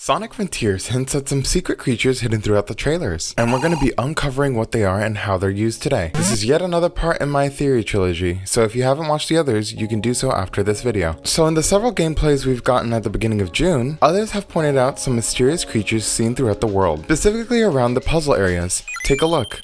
Sonic Frontiers hints at some secret creatures hidden throughout the trailers, and we're going to be uncovering what they are and how they're used today. This is yet another part in my theory trilogy, so if you haven't watched the others, you can do so after this video. So in the several gameplays we've gotten at the beginning of June, others have pointed out some mysterious creatures seen throughout the world, specifically around the puzzle areas. Take a look.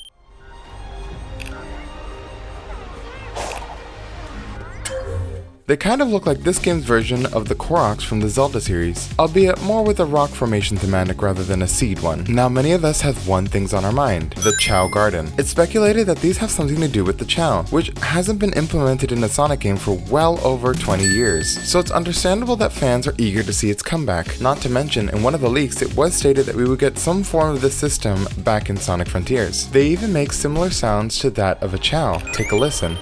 They kind of look like this game's version of the Koroks from the Zelda series, albeit more with a rock formation thematic rather than a seed one. Now many of us have one things on our mind, the Chao Garden. It's speculated that these have something to do with the Chao, which hasn't been implemented in a Sonic game for well over 20 years. So it's understandable that fans are eager to see its comeback. Not to mention, in one of the leaks it was stated that we would get some form of this system back in Sonic Frontiers. They even make similar sounds to that of a Chao. Take a listen.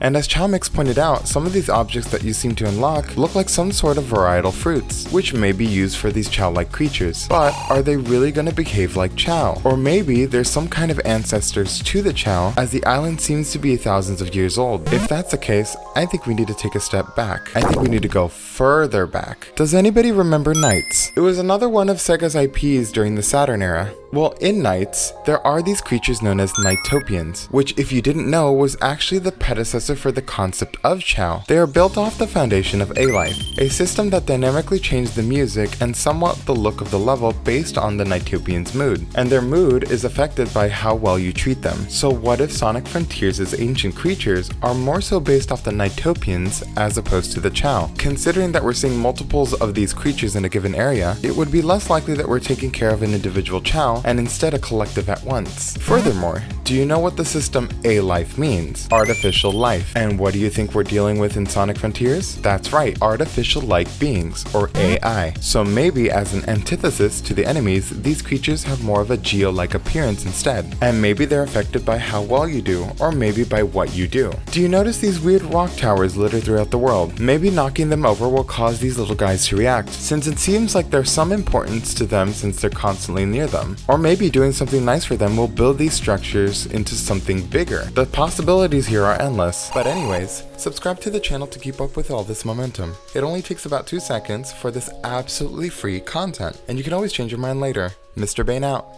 And as Chowmix pointed out, some of these objects that you seem to unlock look like some sort of varietal fruits, which may be used for these Chao-like creatures. But are they really going to behave like Chao? Or maybe there's some kind of ancestors to the Chao, as the island seems to be thousands of years old. If that's the case, I think we need to take a step back. I think we need to go further back. Does anybody remember Knights? It was another one of Sega's IPs during the Saturn era. Well, in Knights, there are these creatures known as Knightopians, which if you didn't know was actually the predecessor for the concept of Chao. They are built off the foundation of A-Life, a system that dynamically changed the music and somewhat the look of the level based on the Knightopians' mood, and their mood is affected by how well you treat them. So what if Sonic Frontiers' ancient creatures are more so based off the Knightopians as opposed to the Chao? Considering that we're seeing multiples of these creatures in a given area, it would be less likely that we're taking care of an individual Chao and instead a collective at once. Furthermore, do you know what the system A-Life means? Artificial life. And what do you think we're dealing with in Sonic Frontiers? That's right, artificial-like beings, or AI. So maybe as an antithesis to the enemies, these creatures have more of a geo-like appearance instead. And maybe they're affected by how well you do, or maybe by what you do. Do you notice these weird rock towers littered throughout the world? Maybe knocking them over will cause these little guys to react, since it seems like there's some importance to them since they're constantly near them. Or maybe doing something nice for them will build these structures into something bigger. The possibilities here are endless. But anyways, subscribe to the channel to keep up with all this momentum. It only takes about 2 seconds for this absolutely free content, and you can always change your mind later. Mr. Bane out.